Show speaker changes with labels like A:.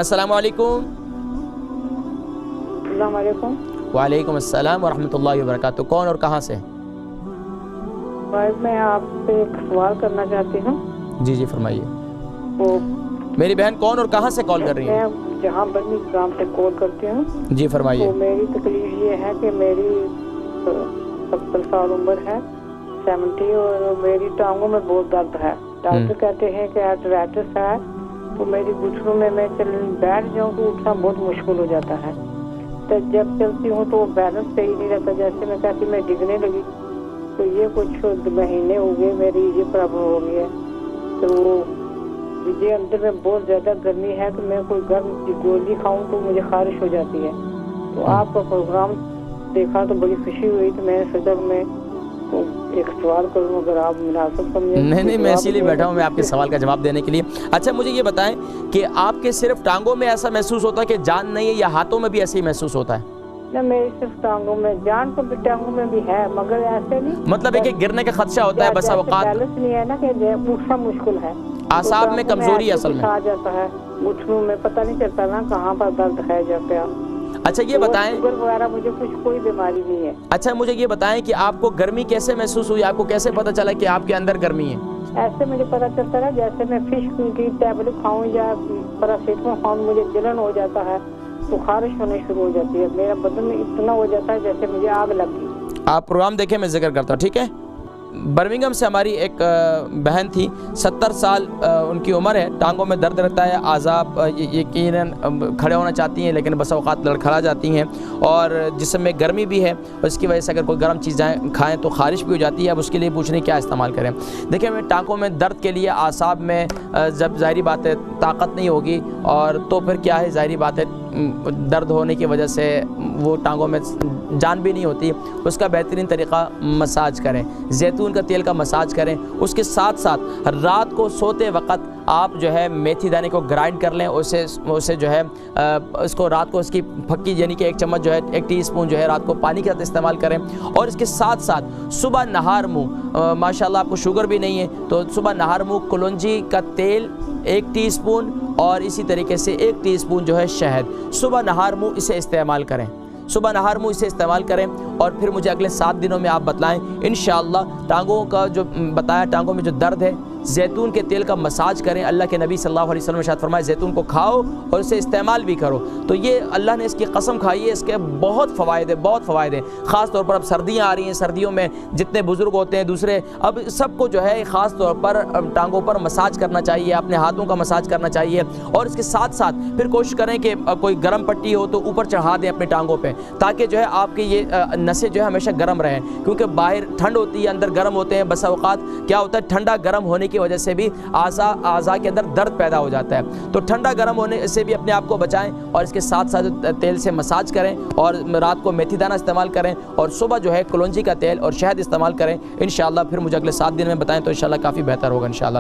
A: السلام علیکم.
B: السلام علیکم.
A: وعلیکم السلام ورحمۃ اللہ وبرکاتہ. کون اور کہاں سے؟
B: میں آپ سے ایک سوال کرنا چاہتی ہوں.
A: جی جی فرمائیے.
B: وہ
A: میری بہن کون اور کہاں سے کال کر رہی ہیں؟
B: میں جہاں برمی گرام سے کال کرتی ہوں.
A: جی فرمائیے.
B: تو میری تکلیف یہ ہے کہ میری 70 سال عمر ہے 70 اور میری ٹانگوں میں بہت درد ہے. ڈاکٹر کہتے ہیں کہ آرتھرائٹس ہے. تو میری گھٹنوں میں بیٹھ جاؤں تو اٹھنا بہت مشکل ہو جاتا ہے. تو جب چلتی ہوں تو بیلنس صحیح نہیں رہتا. جیسے میں کہتی میں ڈگنے لگی. تو یہ کچھ مہینے ہو گئے میری یہ پرابلم ہو گئی ہے. تو مجھے اندر میں بہت زیادہ گرمی ہے کہ میں کوئی گرم گولی کھاؤں تو مجھے خارش ہو جاتی ہے. تو آپ کا پروگرام دیکھا تو بڑی خوشی ہوئی. تو میں نے سوچا کہ میں ایک سوال کروں اگر آپ مناسب سمجھیں.
A: نہیں میں اسی لیے بیٹھا ہوں میں آپ کے سوال کا جواب دینے کے لیے. اچھا مجھے یہ بتائیں کہ آپ کے صرف ٹانگوں میں ایسا محسوس ہوتا ہے کہ جان نہیں ہے یا ہاتھوں میں بھی ایسے ہی محسوس ہوتا ہے؟
B: نہ میری صرف ٹانگوں میں, جان تو ٹانگوں میں بھی ہے مگر ایسے نہیں.
A: مطلب ہے کہ گرنے کا خدشہ ہوتا ہے بسا اوقات.
B: بیلنس نہیں ہے نا کہ اٹھنا مشکل ہے.
A: اعصاب میں کمزوری اصل میں
B: آ جاتا ہے. گھٹنوں میں پتہ نہیں چلتا نا کہاں پر درد ہے جا پہ.
A: اچھا یہ بتائیں,
B: شوگر وغیرہ مجھے کوئی بیماری نہیں ہے.
A: اچھا مجھے یہ بتائیں کہ آپ کو گرمی کیسے محسوس ہوئی؟ آپ کو کیسے پتہ چلا کہ آپ کے اندر گرمی ہے؟
B: ایسے مجھے پتہ چلتا ہے جیسے میں فش کی ٹیبلٹ کھاؤں یا پیراسیٹامول کھاؤں مجھے جلن ہو جاتا ہے تو خارش ہونے شروع ہو جاتی ہے. میرا بدن میں اتنا ہو جاتا ہے جیسے مجھے آگ لگ گئی.
A: آپ پروگرام دیکھیں میں ذکر کرتا ہوں ٹھیک ہے. برمنگھم سے ہماری ایک بہن تھی 70 سال ان کی عمر ہے. ٹانگوں میں درد رہتا ہے. اعصاب یقیناً کھڑے ہونا چاہتی ہیں لیکن بس اوقات لڑکھڑا جاتی ہیں اور جسم میں گرمی بھی ہے. اس کی وجہ سے اگر کوئی گرم چیزیں کھائیں تو خارش بھی ہو جاتی ہے. اب اس کے لیے پوچھ رہی ہیں کیا استعمال کریں. دیکھیں میں ٹانگوں میں درد کے لیے اعصاب میں جب ظاہری بات ہے طاقت نہیں ہوگی اور تو پھر کیا ہے ظاہری بات ہے درد ہونے کی وجہ سے وہ ٹانگوں میں جان بھی نہیں ہوتی. اس کا بہترین طریقہ مساج کریں. زیتون کا تیل کا مساج کریں. اس کے ساتھ ساتھ رات کو سوتے وقت آپ جو ہے میتھی دانے کو گرائنڈ کر لیں. اسے جو ہے اس کو رات کو اس کی پھکی یعنی کہ 1 چمچ جو ہے 1 ٹی اسپون جو ہے رات کو پانی کے ساتھ استعمال کریں. اور اس کے ساتھ ساتھ صبح نہار منہ ماشاءاللہ آپ کو شوگر بھی نہیں ہے تو صبح نہار منہ کلونجی کا تیل 1 ٹی اسپون اور اسی طریقے سے 1 ٹی اسپون جو ہے شہد صبح نہار منہ اسے استعمال کریں. صبح نہار منہ اسے استعمال کریں اور پھر مجھے اگلے 7 دنوں میں آپ بتلائیں. انشاءاللہ ٹانگوں کا جو بتایا ٹانگوں میں جو درد ہے زیتون کے تیل کا مساج کریں. اللہ کے نبی صلی اللہ علیہ وسلم نے ارشاد فرمایا زیتون کو کھاؤ اور اسے استعمال بھی کرو. تو یہ اللہ نے اس کی قسم کھائی ہے. اس کے بہت فوائد ہیں خاص طور پر اب سردیاں آ رہی ہیں. سردیوں میں جتنے بزرگ ہوتے ہیں دوسرے اب سب کو جو ہے خاص طور پر ٹانگوں پر مساج کرنا چاہیے. اپنے ہاتھوں کا مساج کرنا چاہیے اور اس کے ساتھ ساتھ پھر کوشش کریں کہ کوئی گرم پٹی ہو تو اوپر چڑھا دیں اپنے ٹانگوں پہ تاکہ جو ہے آپ کی یہ نسیں جو ہے ہمیشہ گرم رہیں. کیونکہ باہر ٹھنڈ ہوتی ہے اندر گرم ہوتے ہیں. بسا اوقات کیا ہوتا ہے ٹھنڈا گرم ہونے کی وجہ سے بھی اعضاء کے اندر درد پیدا ہو جاتا ہے. تو ٹھنڈا گرم ہونے سے بھی اپنے آپ کو بچائیں اور اس کے ساتھ ساتھ تیل سے مساج کریں اور رات کو میتھی دانہ استعمال کریں اور صبح جو ہے کلونجی کا تیل اور شہد استعمال کریں. انشاءاللہ پھر مجھے اگلے 7 دن میں بتائیں تو انشاءاللہ کافی بہتر ہوگا انشاءاللہ.